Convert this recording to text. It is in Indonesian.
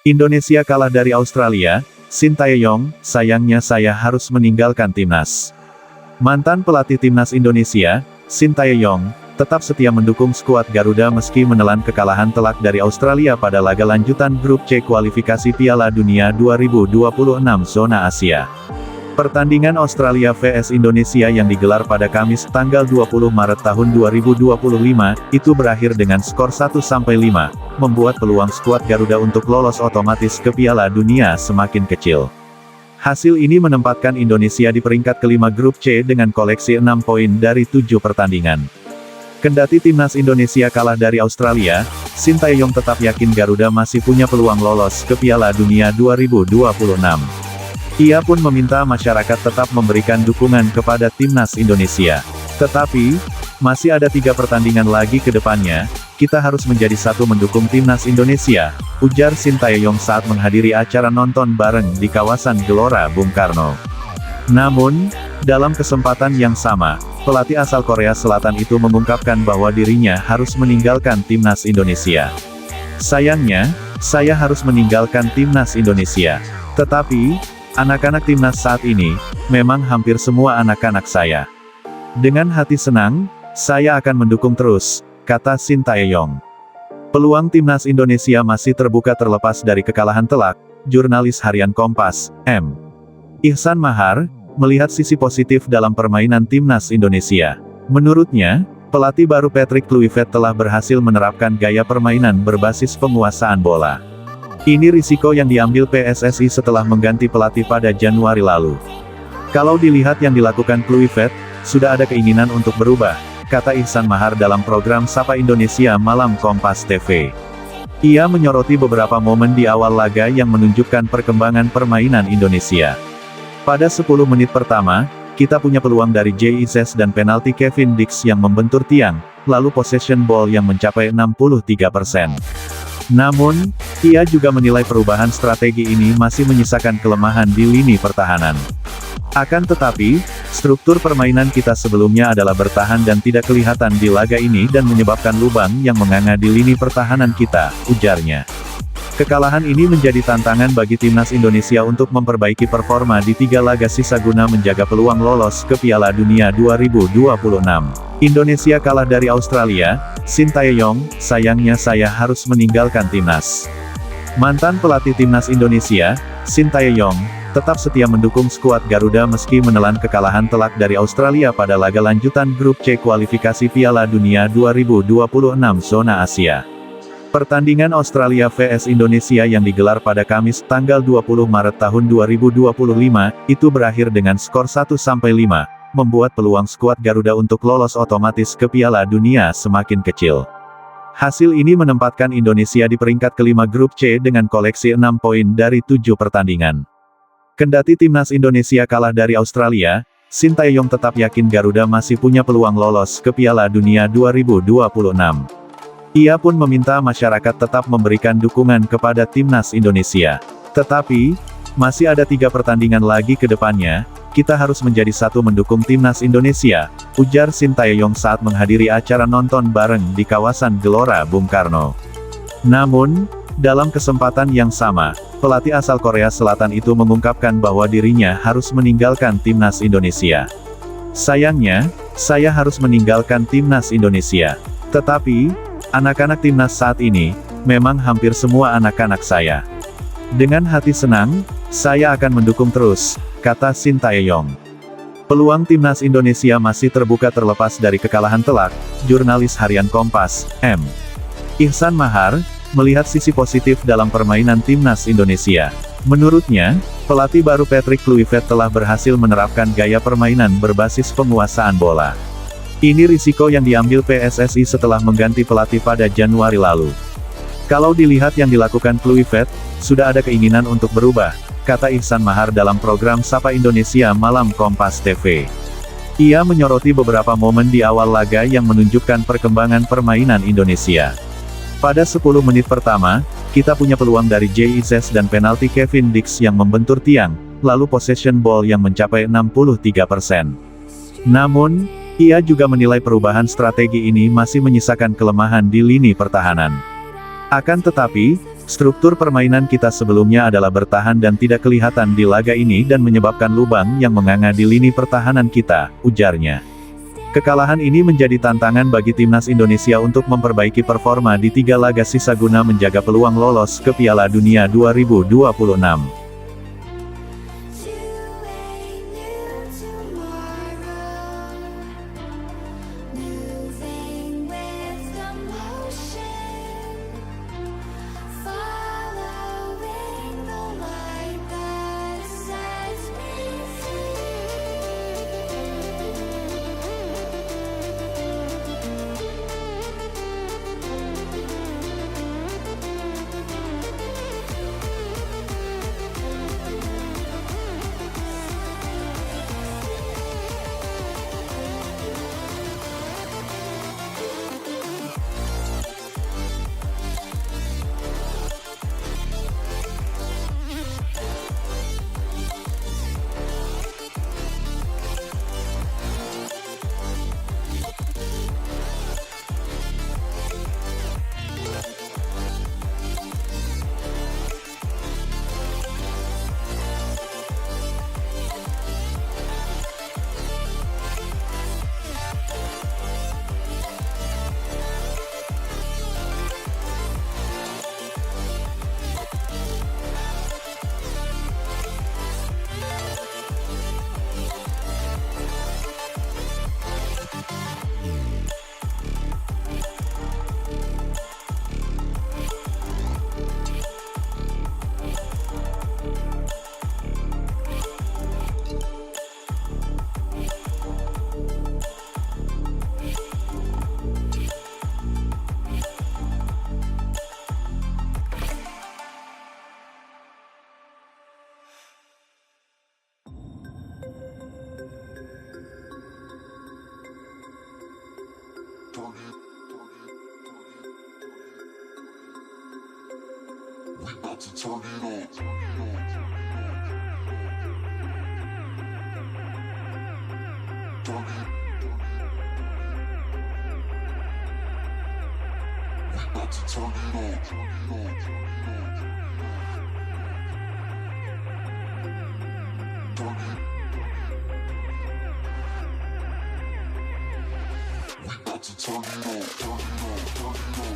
Indonesia kalah dari Australia, Sintayong, sayangnya saya harus meninggalkan timnas. Mantan pelatih timnas Indonesia, Sintayong, tetap setia mendukung skuad Garuda meski menelan kekalahan telak dari Australia pada laga lanjutan grup C kualifikasi Piala Dunia 2026 zona Asia. Pertandingan Australia vs Indonesia yang digelar pada Kamis tanggal 20 Maret tahun 2025, itu berakhir dengan skor 1-5, membuat peluang skuad Garuda untuk lolos otomatis ke Piala Dunia semakin kecil. Hasil ini menempatkan Indonesia di peringkat kelima grup C dengan koleksi 6 poin dari 7 pertandingan. Kendati timnas Indonesia kalah dari Australia, Sintayong tetap yakin Garuda masih punya peluang lolos ke Piala Dunia 2026. Ia pun meminta masyarakat tetap memberikan dukungan kepada timnas Indonesia. Tetapi, masih ada 3 pertandingan lagi ke depannya, kita harus menjadi satu mendukung timnas Indonesia, ujar Sintayong saat menghadiri acara nonton bareng di kawasan Gelora Bung Karno. Namun, dalam kesempatan yang sama, pelatih asal Korea Selatan itu mengungkapkan bahwa dirinya harus meninggalkan timnas Indonesia. Sayangnya, saya harus meninggalkan timnas Indonesia. Tetapi, anak-anak timnas saat ini, memang hampir semua anak-anak saya. Dengan hati senang, saya akan mendukung terus, kata Sintayong. Peluang timnas Indonesia masih terbuka terlepas dari kekalahan telak, jurnalis harian Kompas, M. Ihsan Mahar, melihat sisi positif dalam permainan timnas Indonesia. Menurutnya, pelatih baru Patrick Kluivert telah berhasil menerapkan gaya permainan berbasis penguasaan bola. Ini risiko yang diambil PSSI setelah mengganti pelatih pada Januari lalu. Kalau dilihat yang dilakukan Kluivert, sudah ada keinginan untuk berubah, kata Ihsan Mahar dalam program Sapa Indonesia Malam Kompas TV. Ia menyoroti beberapa momen di awal laga yang menunjukkan perkembangan permainan Indonesia. Pada 10 menit pertama, kita punya peluang dari JIZ dan penalti Kevin Dix yang membentur tiang, lalu possession ball yang mencapai 63%. Namun, ia juga menilai perubahan strategi ini masih menyisakan kelemahan di lini pertahanan. Akan tetapi, struktur permainan kita sebelumnya adalah bertahan dan tidak kelihatan di laga ini dan menyebabkan lubang yang menganga di lini pertahanan kita, ujarnya. Kekalahan ini menjadi tantangan bagi timnas Indonesia untuk memperbaiki performa di 3 laga sisa guna menjaga peluang lolos ke Piala Dunia 2026. Indonesia kalah dari Australia, Sintayong, sayangnya saya harus meninggalkan timnas. Mantan pelatih timnas Indonesia, Sintayong, tetap setia mendukung skuad Garuda meski menelan kekalahan telak dari Australia pada laga lanjutan grup C kualifikasi Piala Dunia 2026 zona Asia. Pertandingan Australia vs Indonesia yang digelar pada Kamis tanggal 20 Maret tahun 2025, itu berakhir dengan skor 1-5, membuat peluang skuad Garuda untuk lolos otomatis ke Piala Dunia semakin kecil. Hasil ini menempatkan Indonesia di peringkat kelima grup C dengan koleksi 6 poin dari 7 pertandingan. Kendati timnas Indonesia kalah dari Australia, Sintayong tetap yakin Garuda masih punya peluang lolos ke Piala Dunia 2026. Ia pun meminta masyarakat tetap memberikan dukungan kepada timnas Indonesia. Tetapi, masih ada 3 pertandingan lagi ke depannya, kita harus menjadi satu mendukung timnas Indonesia, ujar Sintayong saat menghadiri acara nonton bareng di kawasan Gelora Bung Karno. Namun, dalam kesempatan yang sama, pelatih asal Korea Selatan itu mengungkapkan bahwa dirinya harus meninggalkan timnas Indonesia. Sayangnya, saya harus meninggalkan timnas Indonesia. Tetapi, anak-anak timnas saat ini, memang hampir semua anak-anak saya. Dengan hati senang, saya akan mendukung terus, kata Sintayong. Peluang timnas Indonesia masih terbuka terlepas dari kekalahan telak, jurnalis harian Kompas, M. Ihsan Mahar, melihat sisi positif dalam permainan timnas Indonesia. Menurutnya, pelatih baru Patrick Kluivert telah berhasil menerapkan gaya permainan berbasis penguasaan bola. Ini risiko yang diambil PSSI setelah mengganti pelatih pada Januari lalu. Kalau dilihat yang dilakukan Kluivert, sudah ada keinginan untuk berubah, kata Ihsan Mahar dalam program Sapa Indonesia Malam Kompas TV. Ia menyoroti beberapa momen di awal laga yang menunjukkan perkembangan permainan Indonesia. Pada 10 menit pertama, kita punya peluang dari JIZ dan penalti Kevin Dix yang membentur tiang, lalu possession ball yang mencapai 63%. Namun, ia juga menilai perubahan strategi ini masih menyisakan kelemahan di lini pertahanan. Akan tetapi, Struktur permainan kita sebelumnya adalah bertahan dan tidak kelihatan di laga ini dan menyebabkan lubang yang menganga di lini pertahanan kita, ujarnya. Kekalahan ini menjadi tantangan bagi timnas Indonesia untuk memperbaiki performa di 3 laga sisa guna menjaga peluang lolos ke Piala Dunia 2026. We about to turn it on. Turn it. We about to turn it on. Turn it. We about to turn it on. Turn it on. Turn it on.